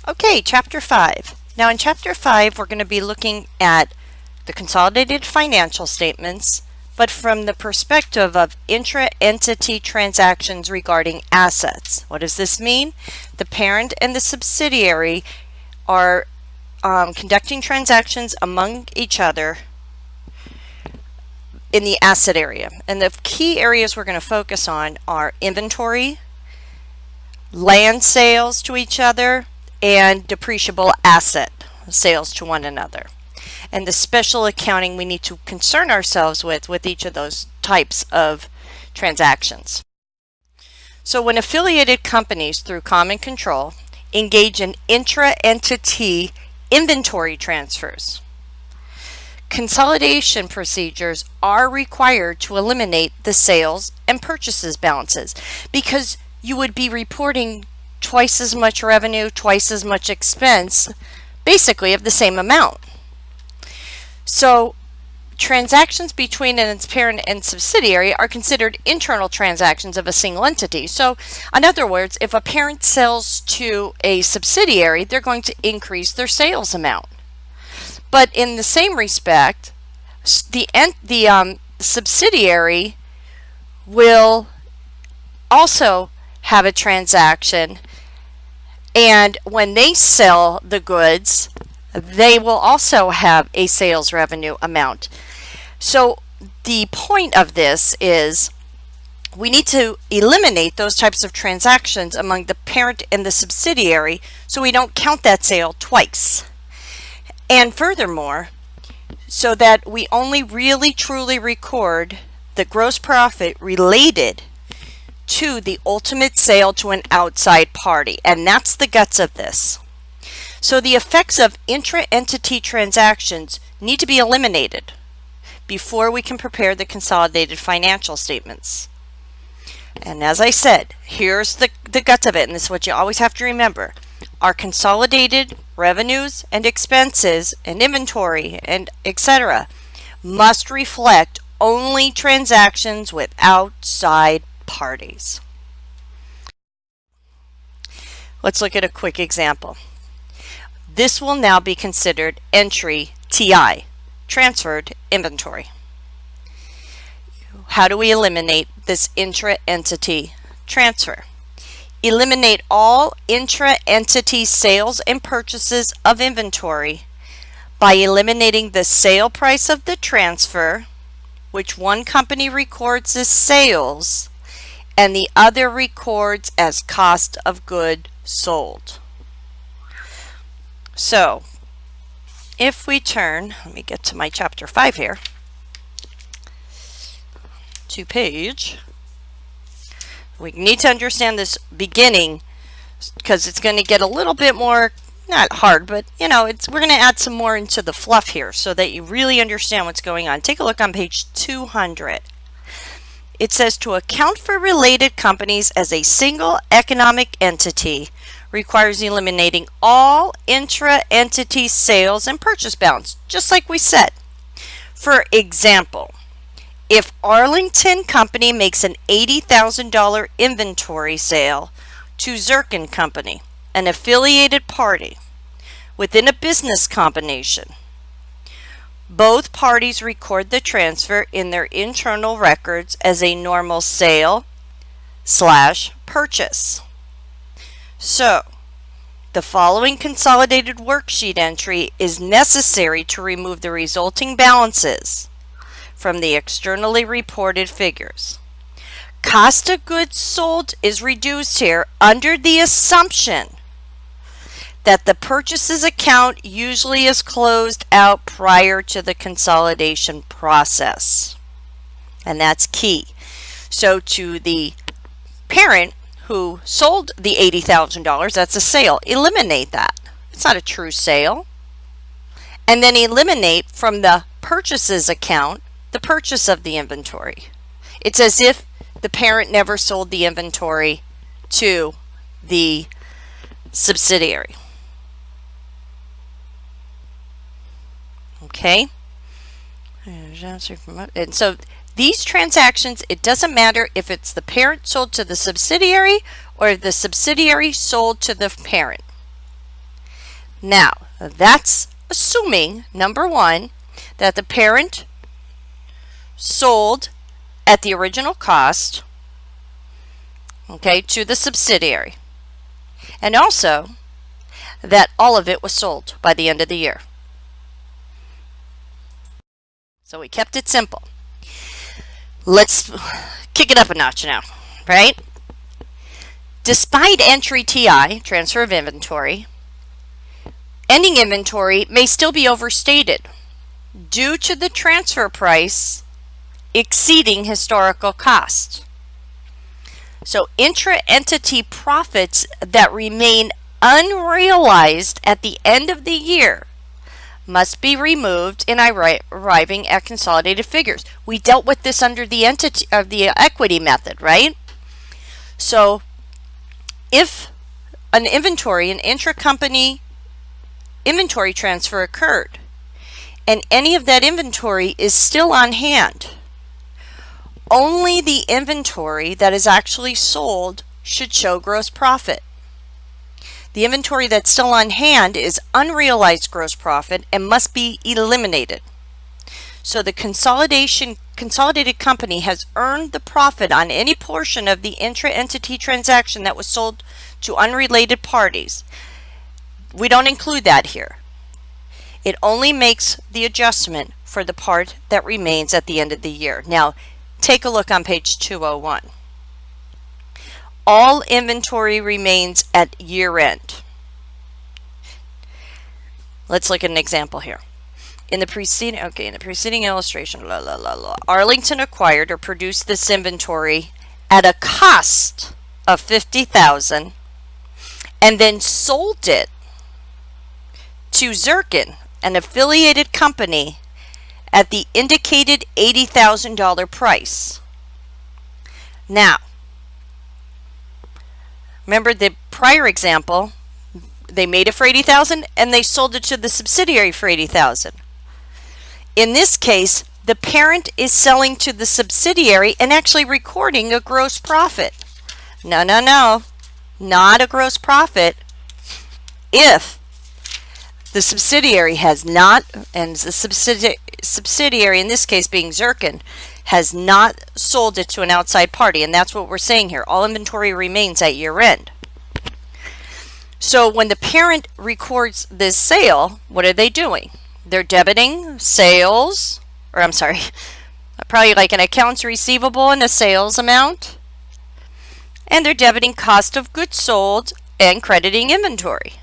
Okay, Chapter 5. Now in Chapter 5, we're going to be looking at the consolidated financial statements, but from the perspective of intra-entity transactions regarding assets. What does this mean? The parent and the subsidiary are conducting transactions among each other in the asset area. And the key areas we're going to focus on are inventory, land sales to each other, and depreciable asset sales to one another. And the special accounting we need to concern ourselves with each of those types of transactions. So when affiliated companies through common control engage in intra-entity inventory transfers, consolidation procedures are required to eliminate the sales and purchases balances, because you would be reporting twice as much revenue, twice as much expense, basically of the same amount. So transactions between its parent and subsidiary are considered internal transactions of a single entity. So in other words, if a parent sells to a subsidiary, they're going to increase their sales amount. But in the same respect, the subsidiary will also have a transaction, and when they sell the goods, they will also have a sales revenue amount. So the point of this is we need to eliminate those types of transactions among the parent and the subsidiary so we don't count that sale twice. And furthermore, so that we only really truly record the gross profit related to the ultimate sale to an outside party. And that's the guts of this. So the effects of intra-entity transactions need to be eliminated before we can prepare the consolidated financial statements. And as I said, here's the guts of it, and this is what you always have to remember. Our consolidated revenues and expenses and inventory and etc. must reflect only transactions with outside parties. Let's look at a quick example. This will now be considered entry TI, transferred inventory. How do we eliminate this intra-entity transfer? Eliminate all intra-entity sales and purchases of inventory by eliminating the sale price of the transfer, which one company records as sales and the other records as cost of goods sold. So if we turn, let me get to my chapter 5 here, to page, we need to understand this beginning because it's going to get a little bit more, not hard, but we're going to add some more into the fluff here so that you really understand what's going on. Take a look on page 200. It says to account for related companies as a single economic entity requires eliminating all intra-entity sales and purchase balance, just like we said. For example, if Arlington Company makes an $80,000 inventory sale to Zircon Company, an affiliated party, within a business combination, both parties record the transfer in their internal records as a normal sale/purchase. So, the following consolidated worksheet entry is necessary to remove the resulting balances from the externally reported figures. Cost of goods sold is reduced here under the assumption that the purchases account usually is closed out prior to the consolidation process. And that's key. So to the parent who sold the $80,000, that's a sale. Eliminate that. It's not a true sale. And then eliminate from the purchases account the purchase of the inventory. It's as if the parent never sold the inventory to the subsidiary. Okay? And so these transactions, it doesn't matter if it's the parent sold to the subsidiary or if the subsidiary sold to the parent. Now, that's assuming, number one, that the parent sold at the original cost, okay, to the subsidiary. And also that all of it was sold by the end of the year. So we kept it simple. Let's kick it up a notch now, right? Despite entry TI, transfer of inventory, ending inventory may still be overstated due to the transfer price exceeding historical cost. So intra-entity profits that remain unrealized at the end of the year must be removed in arriving at consolidated figures. We dealt with this under the entity of the equity method, right? So if an intracompany inventory transfer occurred and any of that inventory is still on hand, only the inventory that is actually sold should show gross profit. The inventory that's still on hand is unrealized gross profit and must be eliminated. So the consolidated company has earned the profit on any portion of the intra-entity transaction that was sold to unrelated parties. We don't include that here. It only makes the adjustment for the part that remains at the end of the year. Now, take a look on page 201. All inventory remains at year end. Let's look at an example here. In the preceding illustration, Arlington acquired or produced this inventory at a cost of $50,000 and then sold it to Zirkin, an affiliated company, at the indicated $80,000 price. Now, remember the prior example, they made it for $80,000 and they sold it to the subsidiary for $80,000. In this case, the parent is selling to the subsidiary and actually recording a gross profit. No, not a gross profit if the subsidiary has not, and the subsidiary in this case being Zirkin, has not sold it to an outside party, and that's what we're saying here. All inventory remains at year end. So when the parent records this sale, what are they doing? They're debiting sales, or I'm sorry, probably like an accounts receivable and a sales amount, and they're debiting cost of goods sold and crediting inventory.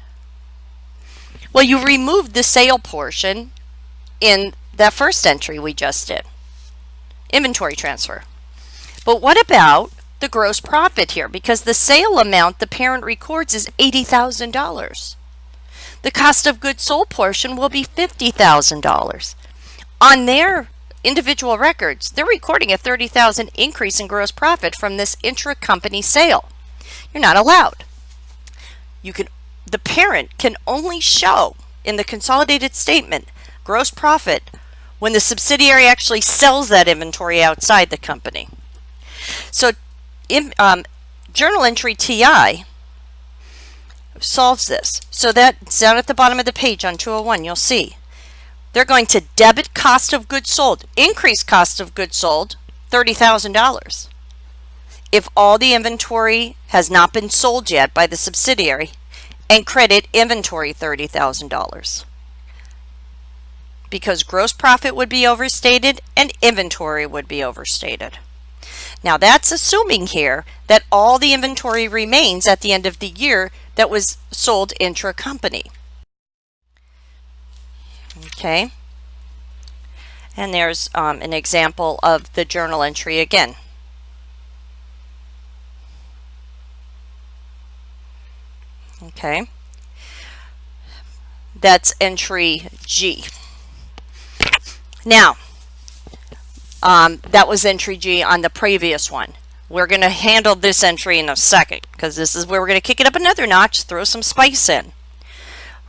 Well, you removed the sale portion in that first entry we just did, inventory transfer. But what about the gross profit here? Because the sale amount the parent records is $80,000. The cost of goods sold portion will be $50,000. On their individual records, they're recording a $30,000 increase in gross profit from this intra-company sale. You're not allowed. The parent can only show in the consolidated statement gross profit when the subsidiary actually sells that inventory outside the company. So journal entry TI solves this. So that's down at the bottom of the page on 201, you'll see. They're going to debit cost of goods sold, increase cost of goods sold, $30,000. If all the inventory has not been sold yet by the subsidiary, and credit inventory $30,000. Because gross profit would be overstated and inventory would be overstated. Now that's assuming here that all the inventory remains at the end of the year that was sold intra-company. Okay. And there's an example of the journal entry again. Okay. That's entry G. Now, that was entry G on the previous one. We're going to handle this entry in a second because this is where we're going to kick it up another notch, throw some spice in.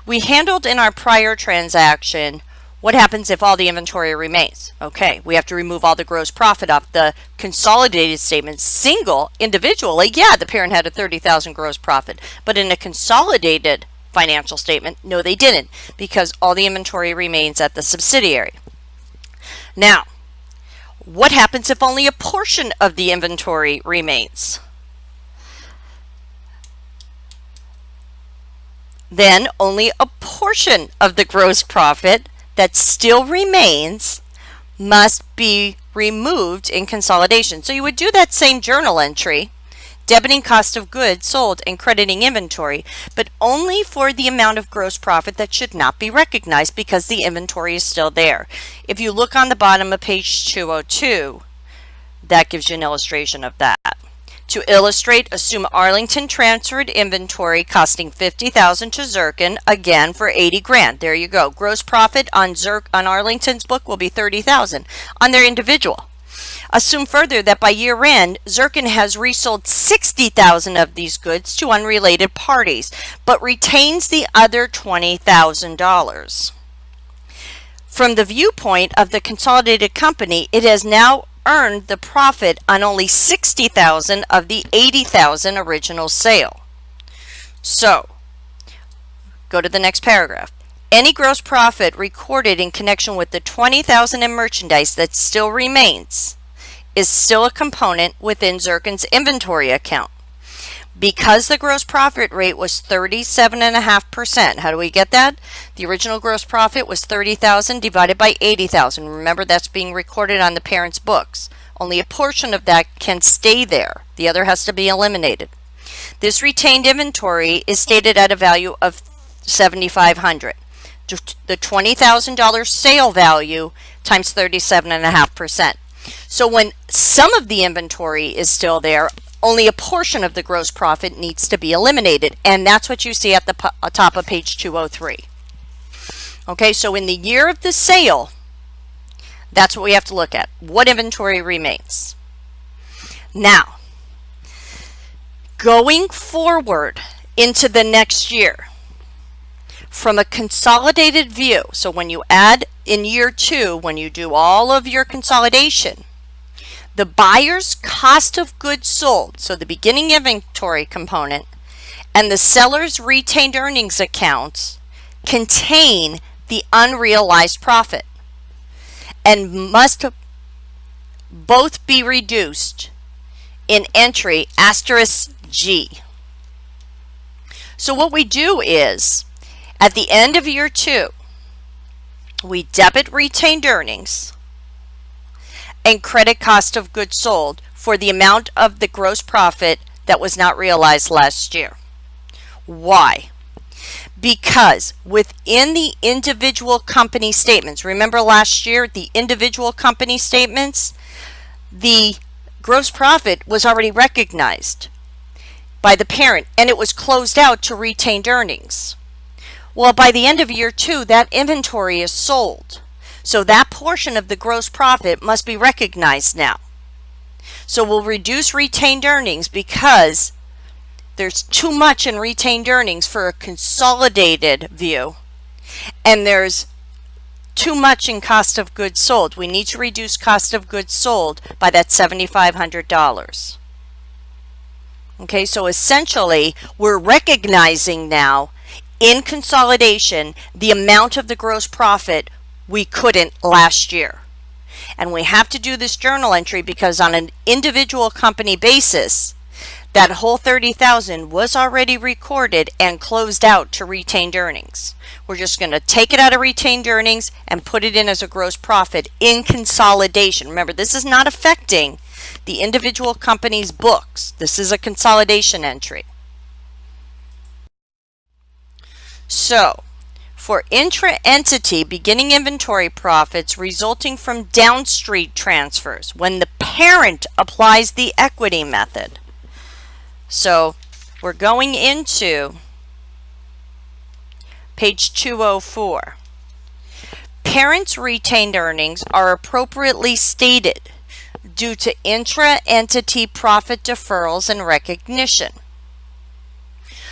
We handled in our prior transaction what happens if all the inventory remains. Okay, we have to remove all the gross profit off the consolidated statement. Single, individually, yeah, the parent had a $30,000 gross profit. But in a consolidated financial statement? No, they didn't, because all the inventory remains at the subsidiary. Now, what happens if only a portion of the inventory remains? Then only a portion of the gross profit that still remains must be removed in consolidation. So you would do that same journal entry, debiting cost of goods sold and crediting inventory, but only for the amount of gross profit that should not be recognized because the inventory is still there. If you look on the bottom of page 202, that gives you an illustration of that. To illustrate, assume Arlington transferred inventory costing $50,000 to Zircon, again for 80 grand. There you go. Gross profit on Arlington's book will be 30,000 on their individual. Assume further that by year end, Zircon has resold 60,000 of these goods to unrelated parties, but retains the other $20,000. From the viewpoint of the consolidated company, it has now earned the profit on only 60,000 of the 80,000 original sale. So, go to the next paragraph. Any gross profit recorded in connection with the 20,000 in merchandise that still remains is still a component within Zircon's inventory account. Because the gross profit rate was 37.5%, how do we get that? The original gross profit was 30,000 divided by 80,000. Remember, that's being recorded on the parent's books. Only a portion of that can stay there. The other has to be eliminated. This retained inventory is stated at a value of $7,500. The $20,000 sale value times 37.5%. So when some of the inventory is still there, only a portion of the gross profit needs to be eliminated, and that's what you see at the top of page 203. Okay, so in the year of the sale, that's what we have to look at. What inventory remains? Now, going forward into the next year, from a consolidated view, so when you add in year 2, when you do all of your consolidation, the buyer's cost of goods sold, so the beginning inventory component, and the seller's retained earnings accounts contain the unrealized profit and must both be reduced in entry *G. So what we do is, at the end of year 2, we debit retained earnings and credit cost of goods sold for the amount of the gross profit that was not realized last year. Why? Because within the individual company statements, remember last year, the individual company statements, the gross profit was already recognized by the parent and it was closed out to retained earnings. Well, by the end of year 2, that inventory is sold. So that portion of the gross profit must be recognized now. So we'll reduce retained earnings because there's too much in retained earnings for a consolidated view, and there's too much in cost of goods sold. We need to reduce cost of goods sold by that $7,500. Okay, so essentially we're recognizing now in consolidation the amount of the gross profit we couldn't last year. And we have to do this journal entry because on an individual company basis, that whole 30,000 was already recorded and closed out to retained earnings. We're just going to take it out of retained earnings and put it in as a gross profit in consolidation. Remember, this is not affecting the individual company's books. This is a consolidation entry. So, for intra-entity beginning inventory profits resulting from downstream transfers when the parent applies the equity method. So we're going into page 204. Parents' retained earnings are appropriately stated due to intra-entity profit deferrals and recognition.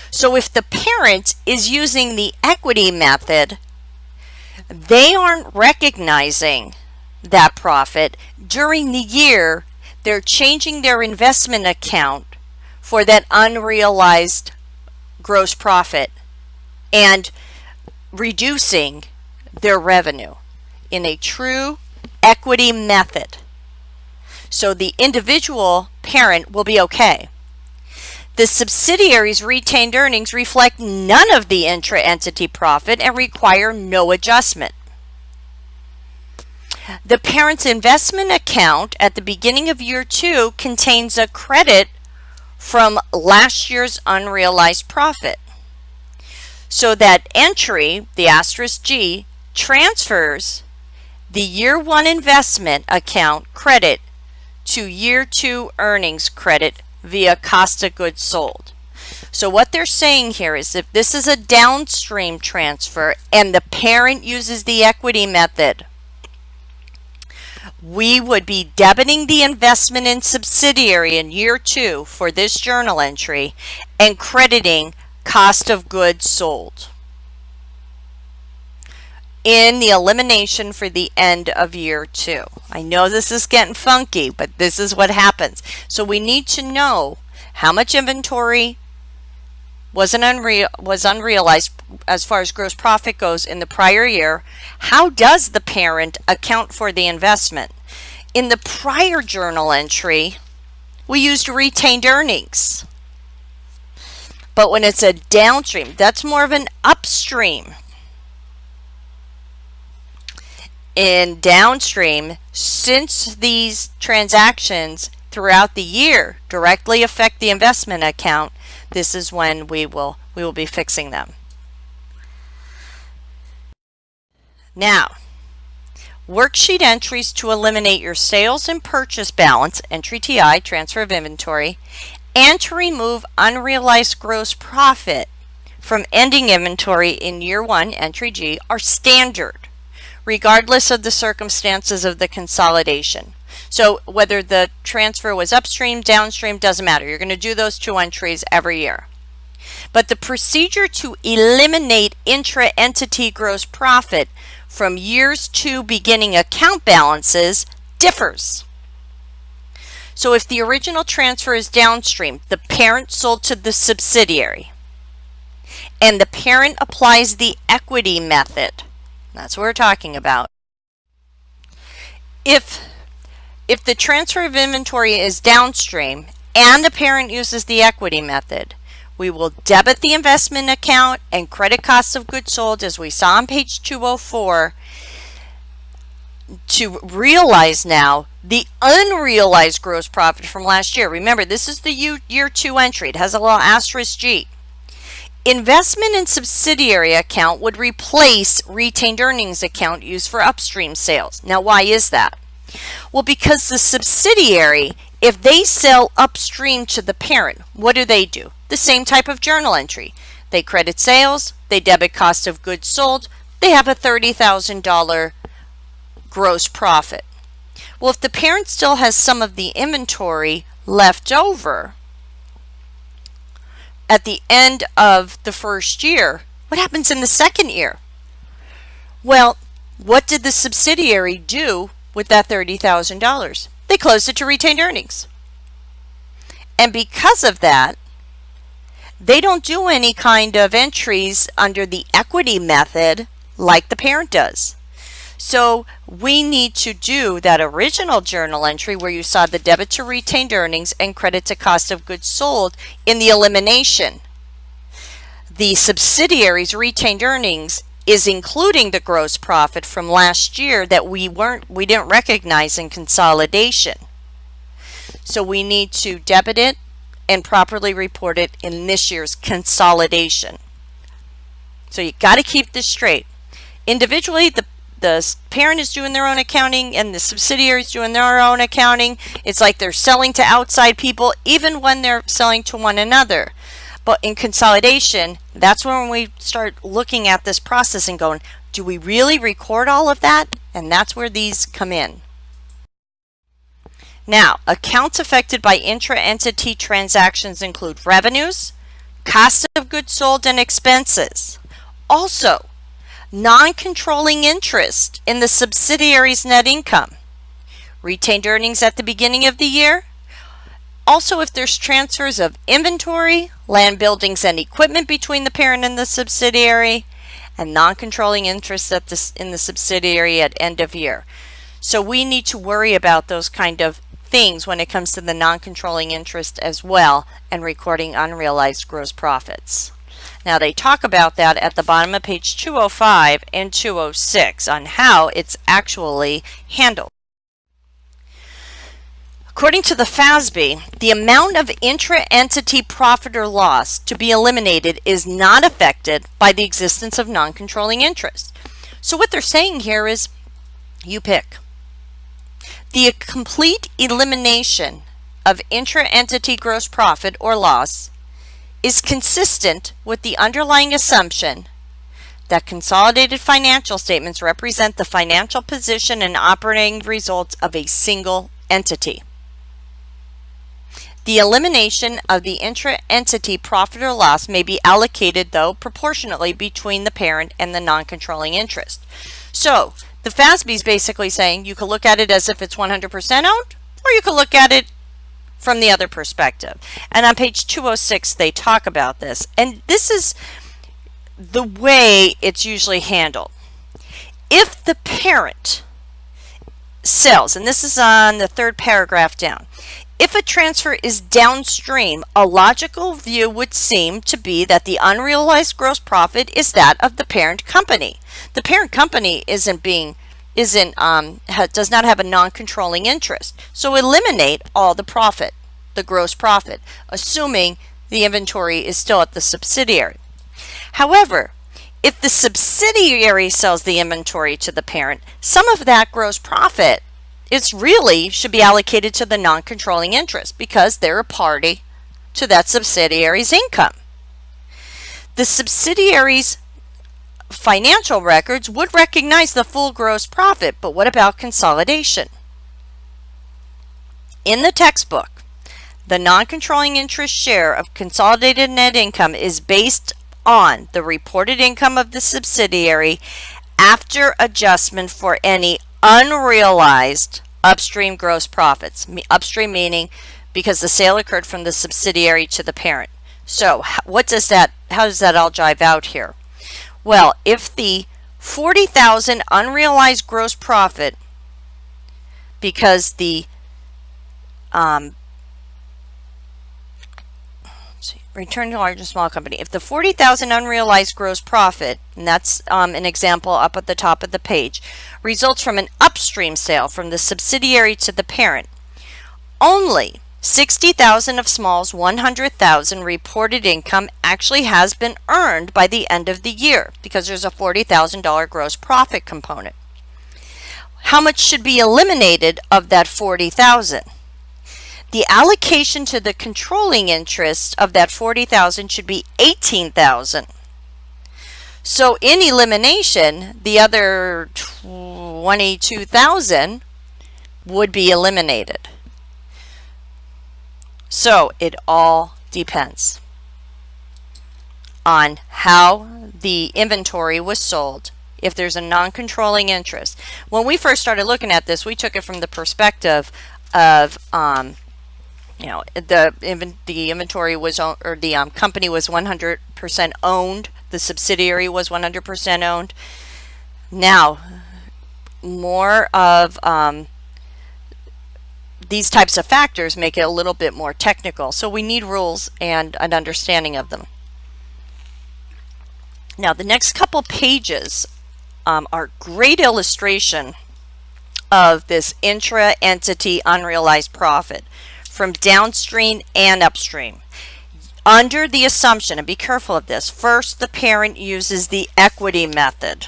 So if the parent is using the equity method, they aren't recognizing that profit. During the year, they're changing their investment account for that unrealized gross profit and reducing their revenue in a true equity method. So the individual parent will be okay. The subsidiary's retained earnings reflect none of the intra-entity profit and require no adjustment. The parent's investment account at the beginning of year 2 contains a credit from last year's unrealized profit. So that entry, the asterisk G, transfers the year 1 investment account credit to year 2 earnings credit via cost of goods sold. So what they're saying here is if this is a downstream transfer and the parent uses the equity method, we would be debiting the investment in subsidiary in year 2 for this journal entry and crediting cost of goods sold in the elimination for the end of year 2. I know this is getting funky, but this is what happens. So we need to know how much inventory was unrealized as far as gross profit goes in the prior year. How does the parent account for the investment? In the prior journal entry, we used retained earnings. But when it's a downstream, that's more of an upstream. In downstream, since these transactions throughout the year directly affect the investment account, this is when we will be fixing them. Now, worksheet entries to eliminate your sales and purchase balance, entry TI, transfer of inventory, and to remove unrealized gross profit from ending inventory in year 1, entry G, are standard, regardless of the circumstances of the consolidation. So whether the transfer was upstream, downstream, doesn't matter. You're going to do those 2 entries every year. But the procedure to eliminate intra-entity gross profit from years 2 beginning account balances differs. So if the original transfer is downstream, the parent sold to the subsidiary, and the parent applies the equity method, that's what we're talking about. If the transfer of inventory is downstream and the parent uses the equity method, we will debit the investment account and credit costs of goods sold, as we saw on page 204, to realize now the unrealized gross profit from last year. Remember, this is the year 2 entry. It has a little asterisk G. Investment in subsidiary account would replace retained earnings account used for upstream sales. Now, why is that? Well, because the subsidiary, if they sell upstream to the parent, what do? The same type of journal entry. They credit sales, they debit cost of goods sold, they have a $30,000 gross profit. Well, if the parent still has some of the inventory left over at the end of the first year, what happens in the second year? Well, what did the subsidiary do with that $30,000? They closed it to retained earnings. And because of that, they don't do any kind of entries under the equity method like the parent does. So we need to do that original journal entry where you saw the debit to retained earnings and credit to cost of goods sold in the elimination. The subsidiary's retained earnings is including the gross profit from last year that we didn't recognize in consolidation. So we need to debit it and properly report it in this year's consolidation. So you got to keep this straight. Individually, the parent is doing their own accounting and the subsidiary is doing their own accounting. It's like they're selling to outside people even when they're selling to one another. But in consolidation, that's when we start looking at this process and going, do we really record all of that? And that's where these come in. Now, accounts affected by intra-entity transactions include revenues, cost of goods sold, and expenses. Also, non-controlling interest in the subsidiary's net income, retained earnings at the beginning of the year, Also, if there's transfers of inventory, land, buildings, and equipment between the parent and the subsidiary, and non-controlling interest in the subsidiary at end of year. So we need to worry about those kind of things when it comes to the non-controlling interest as well, and recording unrealized gross profits. Now they talk about that at the bottom of page 205 and 206 on how it's actually handled. According to the FASB, the amount of intra-entity profit or loss to be eliminated is not affected by the existence of non-controlling interest. So what they're saying here is, you pick. The complete elimination of intra-entity gross profit or loss is consistent with the underlying assumption that consolidated financial statements represent the financial position and operating results of a single entity. The elimination of the intra-entity profit or loss may be allocated, though, proportionately between the parent and the non-controlling interest. So, the FASB is basically saying you could look at it as if it's 100% owned, or you could look at it from the other perspective. And on page 206, they talk about this. And this is the way it's usually handled. If the parent sells, and this is on the third paragraph down, if a transfer is downstream, a logical view would seem to be that the unrealized gross profit is that of the parent company. The parent company does not have a non-controlling interest. So eliminate all the profit, the gross profit, assuming the inventory is still at the subsidiary. However, if the subsidiary sells the inventory to the parent, some of that gross profit should be allocated to the non-controlling interest because they're a party to that subsidiary's income. The subsidiary's financial records would recognize the full gross profit, but what about consolidation? In the textbook, the non-controlling interest share of consolidated net income is based on the reported income of the subsidiary after adjustment for any unrealized upstream gross profits. Upstream meaning because the sale occurred from the subsidiary to the parent. So how does that all jive out here? Well, if the $40,000 unrealized gross profit, because the return to large and small company. If the $40,000 unrealized gross profit, and that's an example up at the top of the page, results from an upstream sale from the subsidiary to the parent, only $60,000 of Small's $100,000 reported income actually has been earned by the end of the year because there's a $40,000 gross profit component. How much should be eliminated of that $40,000? The allocation to the controlling interest of that $40,000 should be $18,000. So in elimination, the other $22,000 would be eliminated. So it all depends on how the inventory was sold. If there's a non-controlling interest. When we first started looking at this, we took it from the perspective of the inventory was owned, or the company was 100% owned. The subsidiary was 100% owned. Now, more of these types of factors make it a little bit more technical. So we need rules and an understanding of them. Now, the next couple pages are great illustration of this intra-entity unrealized profit from downstream and upstream. Under the assumption, and be careful of this, first the parent uses the equity method.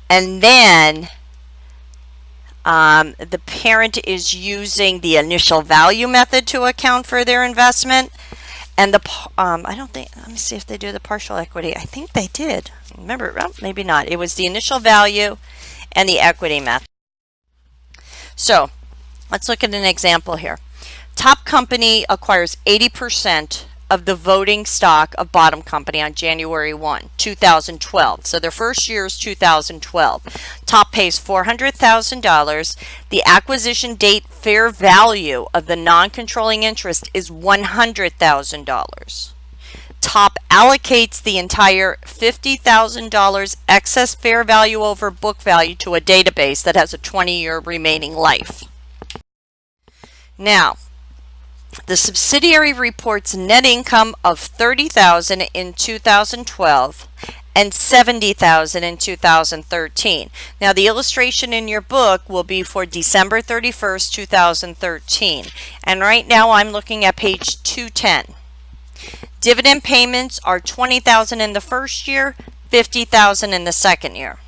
And then the parent is using the initial value method to account for their investment. And let me see if they do the partial equity. I think they did. Remember, well, maybe not. It was the initial value and the equity method. So let's look at an example here. Top company acquires 80% of the voting stock of Bottom Company on January 1, 2012. So their first year is 2012. Top pays $400,000. The acquisition date fair value of the non-controlling interest is $100,000. Top allocates the entire $50,000 excess fair value over book value to a database that has a 20-year remaining life. Now, the subsidiary reports net income of $30,000 in 2012 and $70,000 in 2013. Now, the illustration in your book will be for December 31st, 2013. And right now I'm looking at page 210. Dividend payments are $20,000 in the first year, $50,000 in the second year.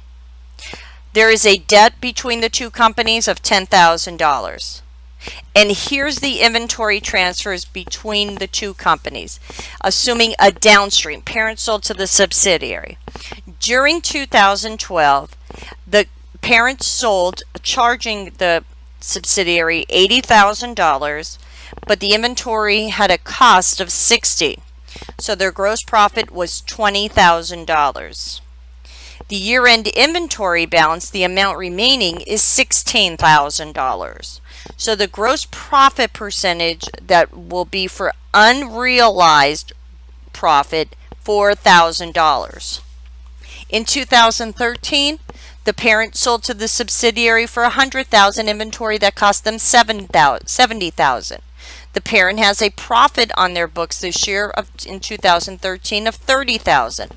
There is a debt between the two companies of $10,000. And here's the inventory transfers between the two companies, assuming a downstream, parent sold to the subsidiary. During 2012, the parent sold, charging the subsidiary $80,000, but the inventory had a cost of $60,000. So their gross profit was $20,000. The year-end inventory balance, the amount remaining, is $16,000. So the gross profit percentage that will be for unrealized profit, $4,000. In 2013, the parent sold to the subsidiary for $100,000 inventory that cost them $70,000. The parent has a profit on their books this year in 2013 of $30,000.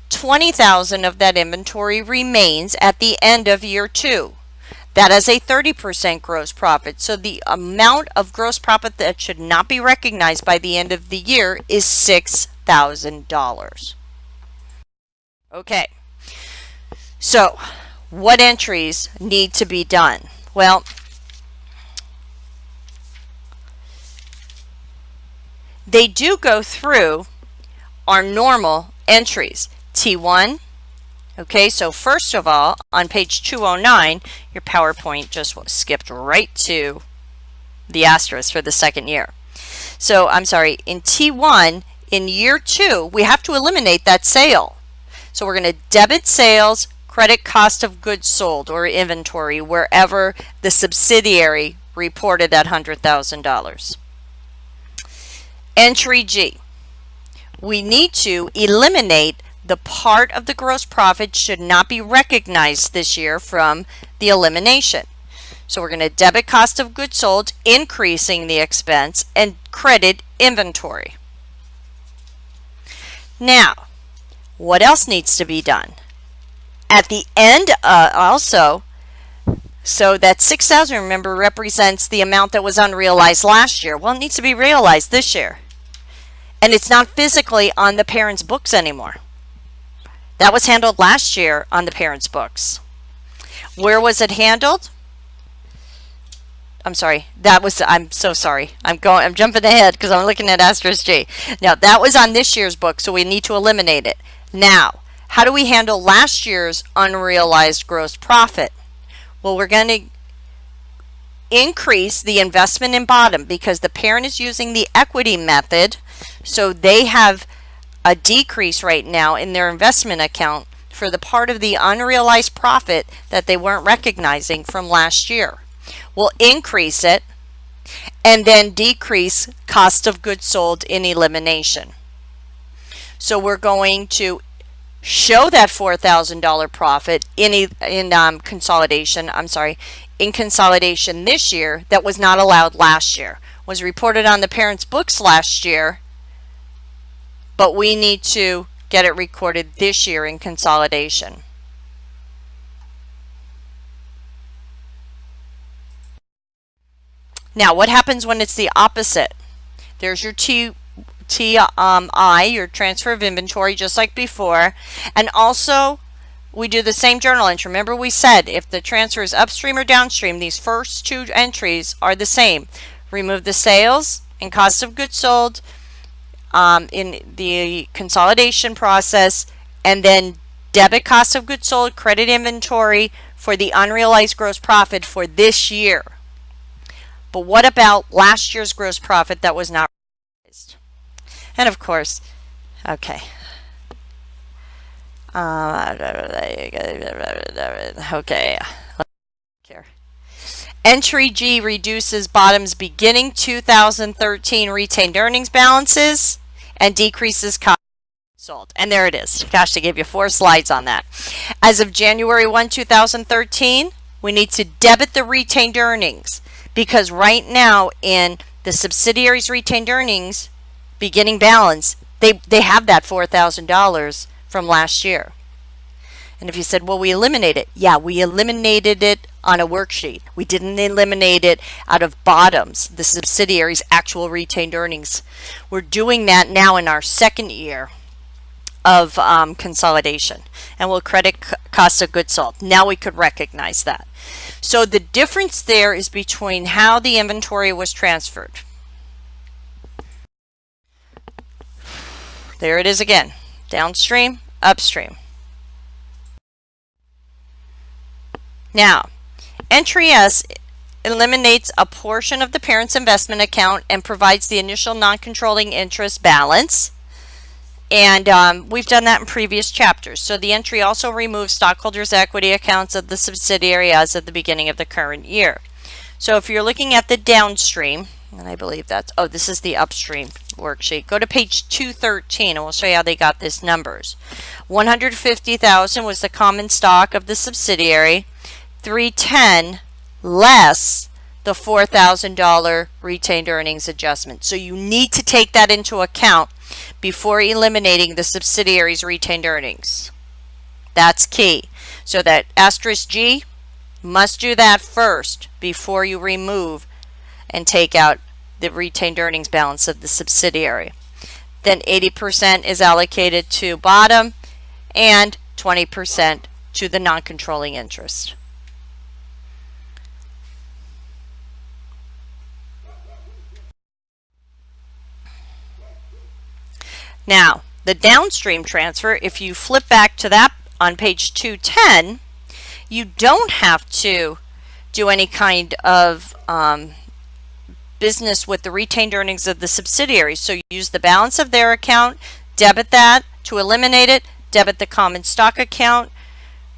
$20,000 of that inventory remains at the end of year 2. That is a 30% gross profit. So the amount of gross profit that should not be recognized by the end of the year is $6,000. Okay. So, what entries need to be done? Well, they do go through our normal entries. T1. Okay, so first of all, on page 209, your PowerPoint just skipped right to the asterisk for the second year. So, I'm sorry, in T1, in year 2, we have to eliminate that sale. So we're going to debit sales, credit cost of goods sold or inventory wherever the subsidiary reported that $100,000. Entry G. We need to eliminate the part of the gross profit should not be recognized this year from the elimination. So we're going to debit cost of goods sold, increasing the expense, and credit inventory. Now, what else needs to be done? At the end also, so that $6,000, remember, represents the amount that was unrealized last year. Well, it needs to be realized this year. And it's not physically on the parent's books anymore. That was handled last year on the parent's books. Where was it handled? I'm sorry. I'm so sorry. I'm jumping ahead because I'm looking at asterisk G. Now, that was on this year's book, so we need to eliminate it. Now, how do we handle last year's unrealized gross profit? Well, we're going to increase the investment in bottom because the parent is using the equity method, so they have a decrease right now in their investment account for the part of the unrealized profit that they weren't recognizing from last year. We'll increase it and then decrease cost of goods sold in elimination. So we're going to show that $4,000 profit in consolidation. In consolidation this year that was not allowed last year. Was reported on the parent's books last year, but we need to get it recorded this year in consolidation. Now, what happens when it's the opposite? There's your TI, your transfer of inventory, just like before. And also, we do the same journal entry. Remember we said if the transfer is upstream or downstream, these first two entries are the same. Remove the sales and cost of goods sold in the consolidation process, and then debit cost of goods sold, credit inventory for the unrealized gross profit for this year. But what about last year's gross profit that was not realized? And of course, okay. Okay. Here. Entry G reduces bottom's beginning 2013 retained earnings balances and decreases cost sold. And there it is. Gosh, I gave you 4 slides on that. As of January 1, 2013, we need to debit the retained earnings because right now in the subsidiaries retained earnings beginning balance, they have that $4,000 from last year. And if you said, well, we eliminate it. Yeah, we eliminated it on a worksheet. We didn't eliminate it out of bottoms, the subsidiaries' actual retained earnings. We're doing that now in our second year of consolidation. And we'll credit cost of goods sold. Now we could recognize that. So the difference there is between how the inventory was transferred. There it is again. Downstream, upstream. Now, Entry S eliminates a portion of the parent's investment account and provides the initial non-controlling interest balance. And we've done that in previous chapters. So the entry also removes stockholders' equity accounts of the subsidiary as of the beginning of the current year. So if you're looking at the downstream, and I believe that's, oh, this is the upstream worksheet. Go to page 213 and we'll show you how they got these numbers. 150,000 was the common stock of the subsidiary. 310 less the $4,000 retained earnings adjustment. So you need to take that into account before eliminating the subsidiary's retained earnings. That's key. So that asterisk G, must do that first before you remove and take out the retained earnings balance of the subsidiary. Then 80% is allocated to bottom and 20% to the non-controlling interest. Now, the downstream transfer, if you flip back to that on page 210, you don't have to do any kind of business with the retained earnings of the subsidiaries. So you use the balance of their account, debit that to eliminate it, debit the common stock account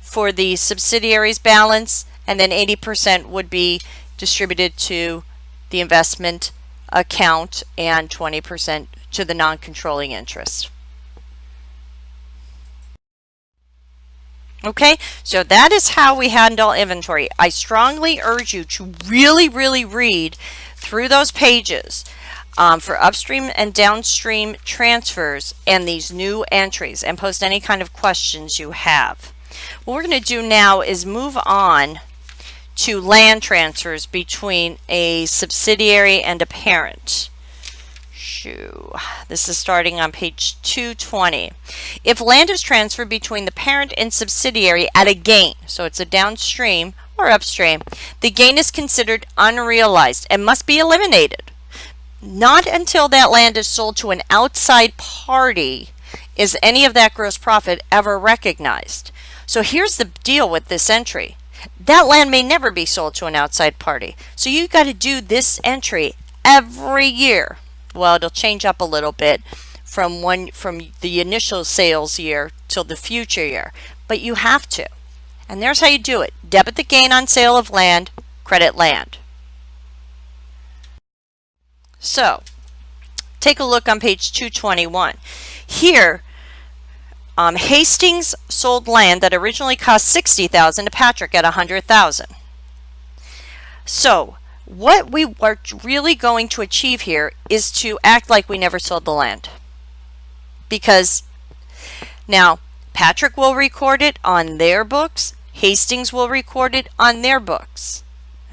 for the subsidiaries balance, and then 80% would be distributed to the investment account and 20% to the non-controlling interest. Okay, so that is how we handle inventory. I strongly urge you to really read through those pages for upstream and downstream transfers and these new entries and post any kind of questions you have. What we're going to do now is move on to land transfers between a subsidiary and a parent. This is starting on page 220. If land is transferred between the parent and subsidiary at a gain, so it's a downstream or upstream, the gain is considered unrealized and must be eliminated. Not until that land is sold to an outside party is any of that gross profit ever recognized. So here's the deal with this entry. That land may never be sold to an outside party. So you got to do this entry every year. Well, it'll change up a little bit from the initial sales year till the future year, but you have to. And there's how you do it. Debit the gain on sale of land, credit land. So, take a look on page 221. Here, Hastings sold land that originally cost $60,000 to Patrick at $100,000. So, what we are really going to achieve here is to act like we never sold the land. Because now Patrick will record it on their books, Hastings will record it on their books.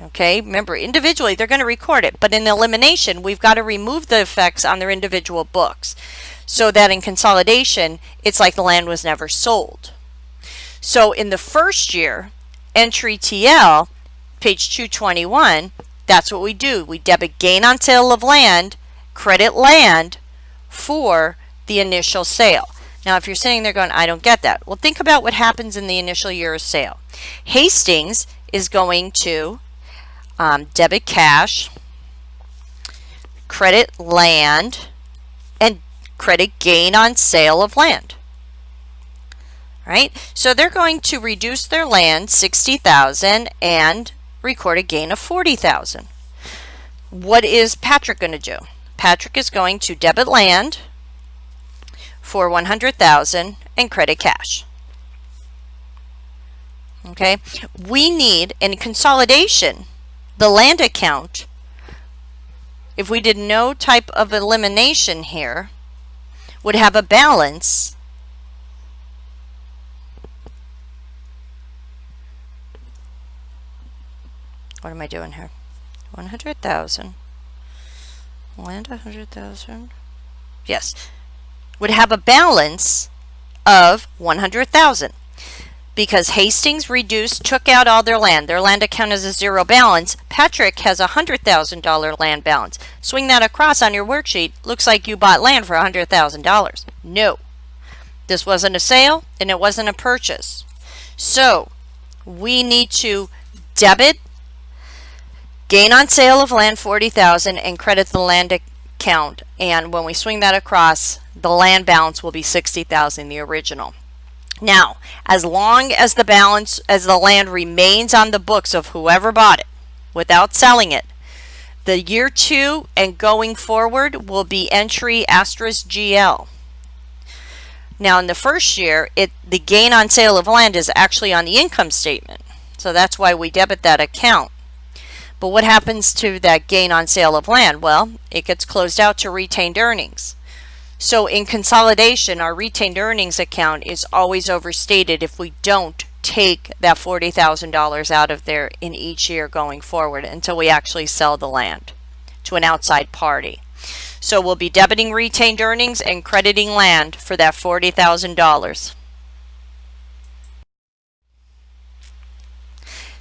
Okay, remember individually they're going to record it, but in elimination we've got to remove the effects on their individual books so that in consolidation it's like the land was never sold. So in the first year, entry TL, page 221, that's what we do. We debit gain on sale of land, credit land for the initial sale. Now, if you're sitting there going, I don't get that. Well, think about what happens in the initial year of sale. Hastings is going to debit cash, credit land, and credit gain on sale of land. Right? So they're going to reduce their land $60,000 and record a gain of $40,000. What is Patrick going to do? Patrick is going to debit land for $100,000 and credit cash. Okay? We need, in consolidation, the land account, if we did no type of elimination here, would have a balance what am I doing here? 100,000. Land 100,000. Yes. Would have a balance of 100,000 because Hastings took out all their land. Their land account is a zero balance. Patrick has a $100,000 land balance. Swing that across on your worksheet. Looks like you bought land for $100,000. No. This wasn't a sale and it wasn't a purchase. So we need to debit gain on sale of land $40,000 and credit the land account, and when we swing that across, the land balance will be $60,000, the original. Now, as long as the land remains on the books of whoever bought it without selling it, the year 2 and going forward will be entry *GL. Now, in the first year, the gain on sale of land is actually on the income statement, so that's why we debit that account. But what happens to that gain on sale of land? Well, it gets closed out to retained earnings. So in consolidation, our retained earnings account is always overstated if we don't take that $40,000 out of there in each year going forward until we actually sell the land to an outside party. So we'll be debiting retained earnings and crediting land for that $40,000.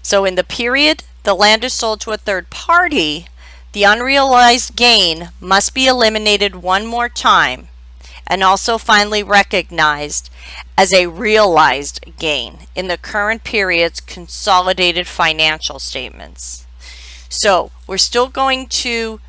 So in the period the land is sold to a third party, the unrealized gain must be eliminated one more time and also finally recognized as a realized gain in the current period's consolidated financial statements. So we're still going to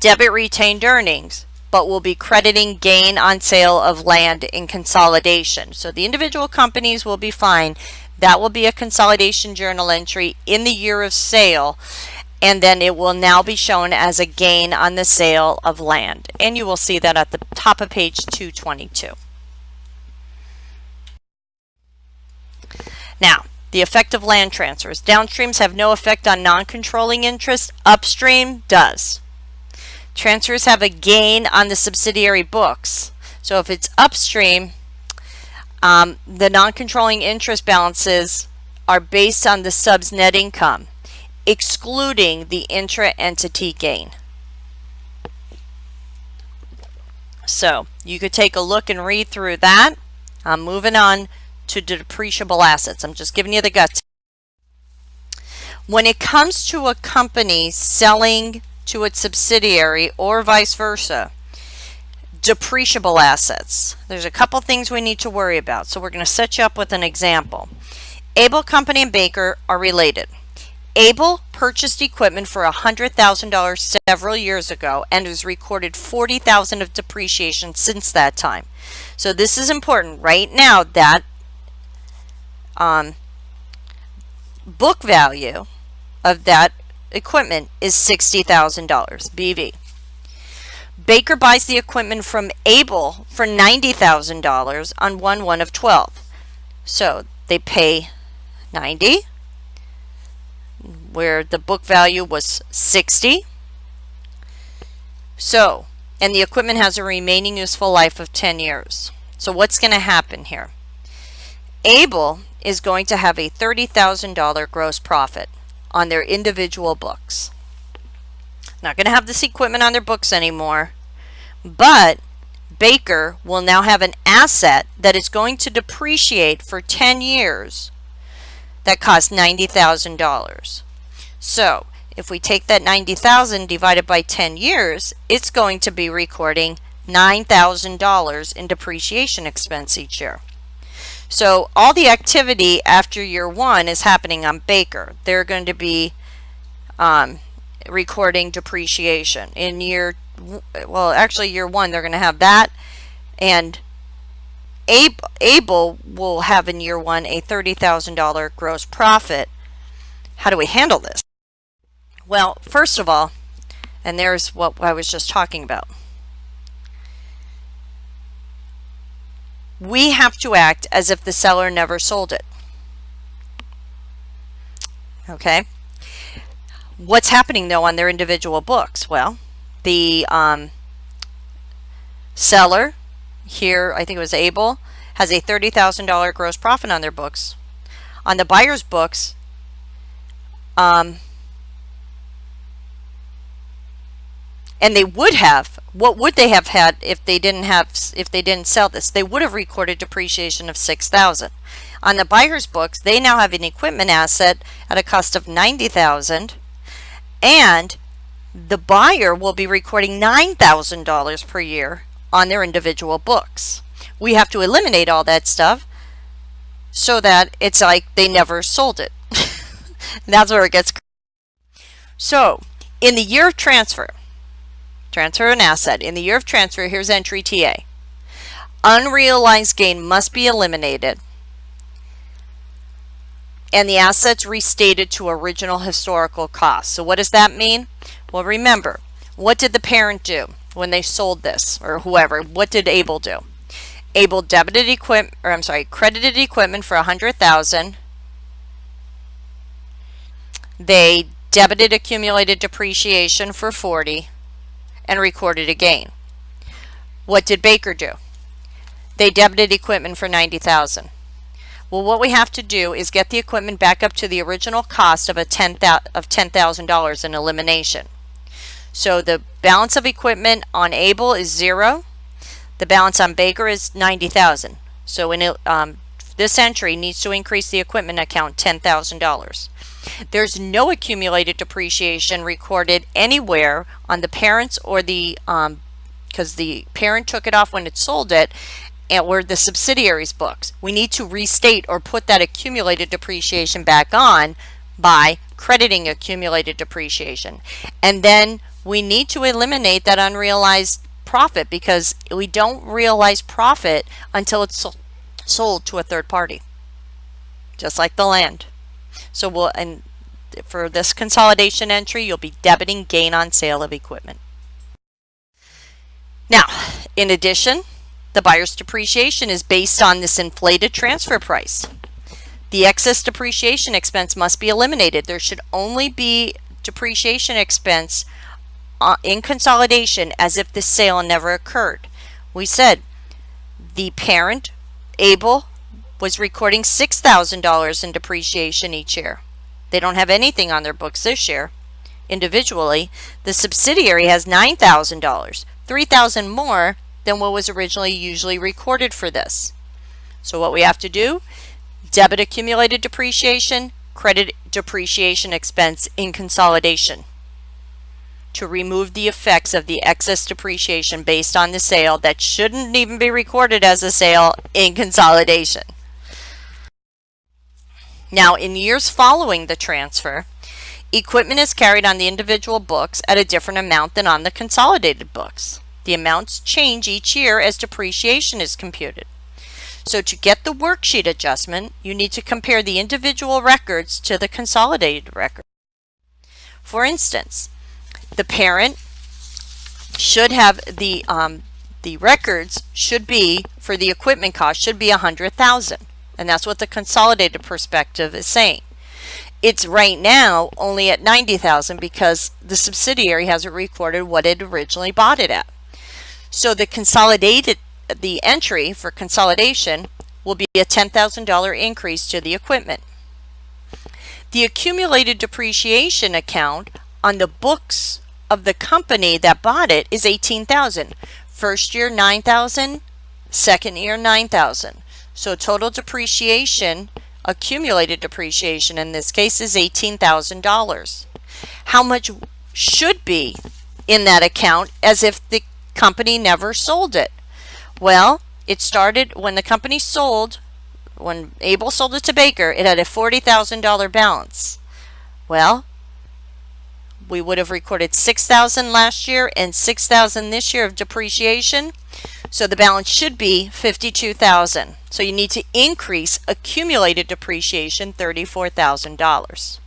debit retained earnings, but we'll be crediting gain on sale of land in consolidation. So the individual companies will be fine. That will be a consolidation journal entry in the year of sale, and then it will now be shown as a gain on the sale of land. And you will see that at the top of page 222. Now, the effect of land transfers. Downstreams have no effect on non-controlling interest. Upstream does. Transfers have a gain on the subsidiary books. So if it's upstream, the non-controlling interest balances are based on the sub's net income, excluding the intra-entity gain. So you could take a look and read through that. I'm moving on to depreciable assets. I'm just giving you the guts. When it comes to a company selling to its subsidiary or vice versa, depreciable assets, there's a couple things we need to worry about. So we're going to set you up with an example. Able Company and Baker are related. Able purchased equipment for $100,000 several years ago and has recorded $40,000 of depreciation since that time. So this is important. Right now, that book value of that equipment is $60,000 BV. Baker buys the equipment from Able for $90,000 on 1/1/12. So they pay 90, where the book value was 60. So, and the equipment has a remaining useful life of 10 years. So what's going to happen here? Able is going to have a $30,000 gross profit on their individual books. Not going to have this equipment on their books anymore, but Baker will now have an asset that is going to depreciate for 10 years that costs $90,000. So if we take that $90,000 divided by 10 years, it's going to be recording $9,000 in depreciation expense each year. So all the activity after year 1 is happening on Baker. They're going to be recording depreciation. In year well, actually year one, they're going to have that. And Able will have in year one a $30,000 gross profit. How do we handle this? Well, first of all, and there's what I was just talking about. We have to act as if the seller never sold it. Okay? What's happening though on their individual books? Well, the seller here, I think it was Able, has a $30,000 gross profit on their books. On the buyer's books, and they would have, what would they have had if they didn't sell this? They would have recorded depreciation of $6,000. On the buyer's books, they now have an equipment asset at a cost of $90,000, and the buyer will be recording $9,000 per year on their individual books. We have to eliminate all that stuff so that it's like they never sold it. That's where it gets. So in the year of transfer an asset, in the year of transfer, here's entry TA. Unrealized gain must be eliminated and the assets restated to original historical cost. So what does that mean? Well, remember, what did the parent do when they sold this, or whoever? What did Able do? Able credited equipment for $100,000. They debited accumulated depreciation for $40,000 and recorded a gain. What did Baker do? They debited equipment for $90,000. Well, what we have to do is get the equipment back up to the original cost of $10,000 in elimination. So the balance of equipment on Able is 0. The balance on Baker is $90,000. So in this entry needs to increase the equipment account $10,000. There's no accumulated depreciation recorded anywhere on the parents or the because the parent took it off when it sold it, or the subsidiaries books. We need to restate or put that accumulated depreciation back on by crediting accumulated depreciation. And then we need to eliminate that unrealized profit, because we don't realize profit until it's sold to a third party, just like the land. So and for this consolidation entry, you'll be debiting gain on sale of equipment. Now, in addition, the buyer's depreciation is based on this inflated transfer price. The excess depreciation expense must be eliminated. There should only be depreciation expense in consolidation as if the sale never occurred. We said the parent, Able, was recording $6,000 in depreciation each year. They don't have anything on their books this year. Individually, the subsidiary has $9,000, $3,000 more than what was originally usually recorded for this. So what we have to do, debit accumulated depreciation, credit depreciation expense in consolidation to remove the effects of the excess depreciation based on the sale that shouldn't even be recorded as a sale in consolidation. Now, in years following the transfer, equipment is carried on the individual books at a different amount than on the consolidated books. The amounts change each year as depreciation is computed. So to get the worksheet adjustment, you need to compare the individual records to the consolidated record. For instance, the parent should have the records should be for the equipment cost should be $100,000, and that's what the consolidated perspective is saying. It's right now only at $90,000 because the subsidiary hasn't recorded what it originally bought it at. So the entry for consolidation will be a $10,000 increase to the equipment. The accumulated depreciation account on the books of the company that bought it is $18,000. First year $9,000, second year $9,000. So total depreciation, accumulated depreciation in this case, is $18,000. How much should be in that account as if the company never sold it? Well, it started when the company sold, when Able sold it to Baker, it had a $40,000 balance. Well, we would have recorded $6,000 last year and $6,000 this year of depreciation. So the balance should be $52,000. So you need to increase accumulated depreciation $34,000.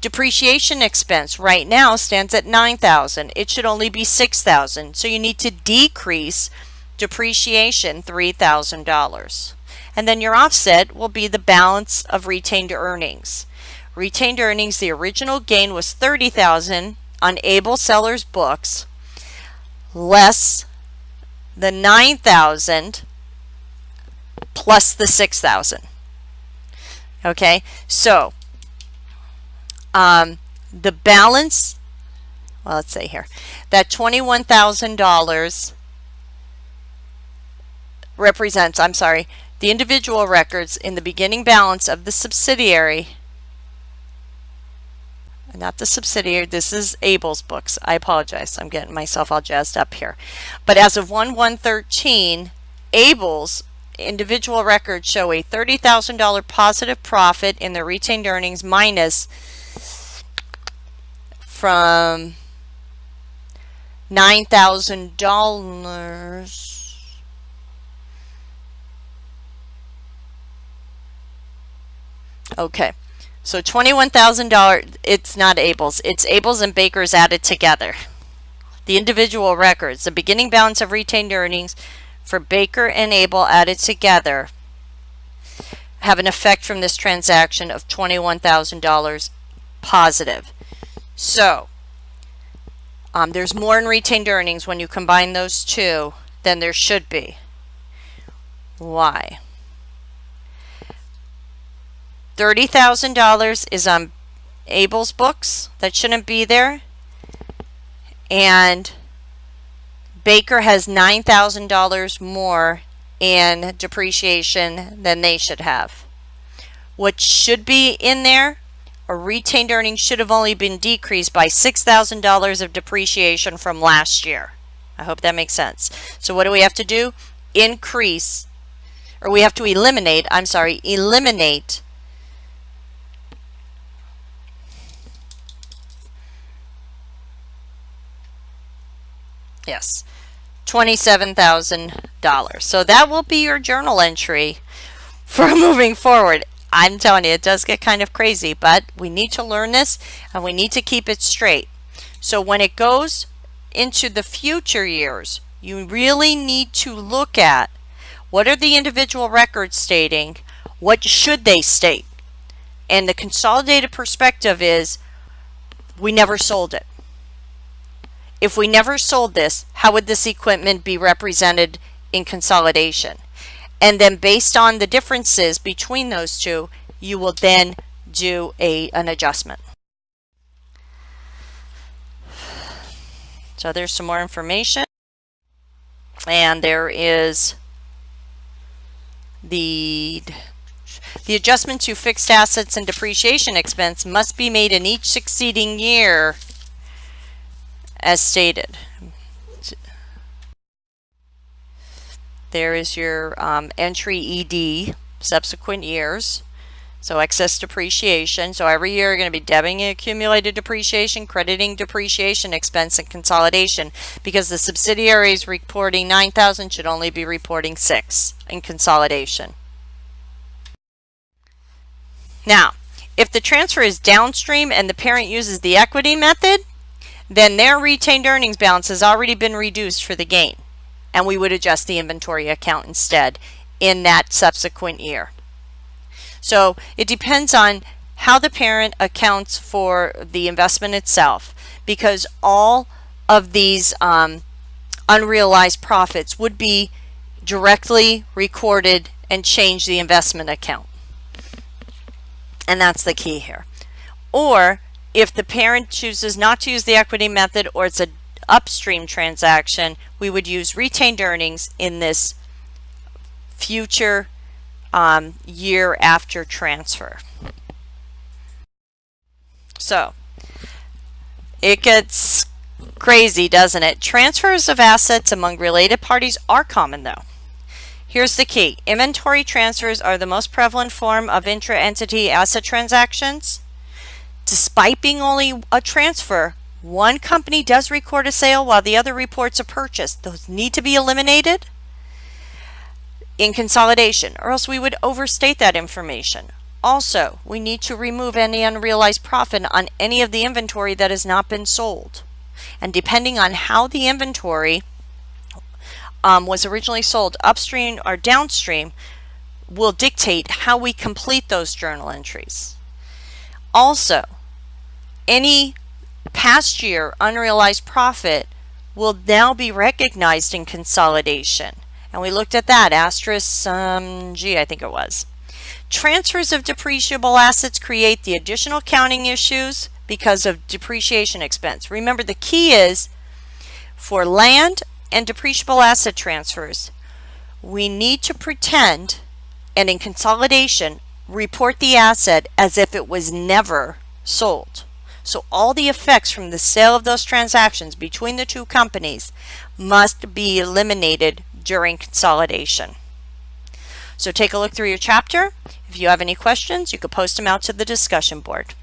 Depreciation expense right now stands at $9,000. It should only be $6,000. So you need to decrease depreciation $3,000. And then your offset will be the balance of retained earnings. Retained earnings, the original gain was $30,000 on able sellers' books, less the $9,000 plus the $6,000. Okay, so the balance, well, let's say here, that $21,000 represents, I'm sorry, the individual records in the beginning balance of the subsidiary. Not the subsidiary, this is Abel's books. I apologize, I'm getting myself all jazzed up here. But as of 1/1/13, Abel's individual records show a $30,000 positive profit in the retained earnings minus from $9,000. Okay. So $21,000, it's not Abel's, it's Abel's and Baker's added together. The individual records, the beginning balance of retained earnings for Baker and Abel added together have an effect from this transaction of $21,000 positive. So there's more in retained earnings when you combine those two than there should be. Why? $30,000 is on Abel's books. That shouldn't be there. And Baker has $9,000 more in depreciation than they should have. What should be in there, a retained earnings should have only been decreased by $6,000 of depreciation from last year. I hope that makes sense. So what do we have to do? Increase, or we have to eliminate, eliminate yes, $27,000. So that will be your journal entry for moving forward. I'm telling you, it does get kind of crazy, but we need to learn this and we need to keep it straight. So when it goes into the future years, you really need to look at what are the individual records stating, what should they state? And the consolidated perspective is we never sold it. If we never sold this, how would this equipment be represented in consolidation? And then based on the differences between those two, you will then do an adjustment. So there's some more information. And there is the adjustment to fixed assets and depreciation expense must be made in each succeeding year as stated. There is your entry ED, subsequent years. So excess depreciation. So every year you're going to be debiting accumulated depreciation, crediting depreciation expense, and consolidation, because the subsidiaries reporting $9,000 should only be reporting $6,000 in consolidation. Now, if the transfer is downstream and the parent uses the equity method, then their retained earnings balance has already been reduced for the gain, and we would adjust the inventory account instead in that subsequent year. So it depends on how the parent accounts for the investment itself, because all of these unrealized profits would be directly recorded and change the investment account. And that's the key here. Or if the parent chooses not to use the equity method, or it's an upstream transaction, we would use retained earnings in this future year after transfer. So it gets crazy, doesn't it? Transfers of assets among related parties are common though. Here's the key. Inventory transfers are the most prevalent form of intra-entity asset transactions. Despite being only a transfer, one company does record a sale while the other reports a purchase. Those need to be eliminated in consolidation, or else we would overstate that information. Also, we need to remove any unrealized profit on any of the inventory that has not been sold. And depending on how the inventory was originally sold, upstream or downstream, will dictate how we complete those journal entries. Also, any past year unrealized profit will now be recognized in consolidation. And we looked at that, asterisk G, I think it was. Transfers of depreciable assets create the additional accounting issues because of depreciation expense. Remember, the key is for land and depreciable asset transfers, we need to pretend, and in consolidation, report the asset as if it was never sold. So all the effects from the sale of those transactions between the two companies must be eliminated during consolidation. So take a look through your chapter. If you have any questions, you could post them out to the discussion board.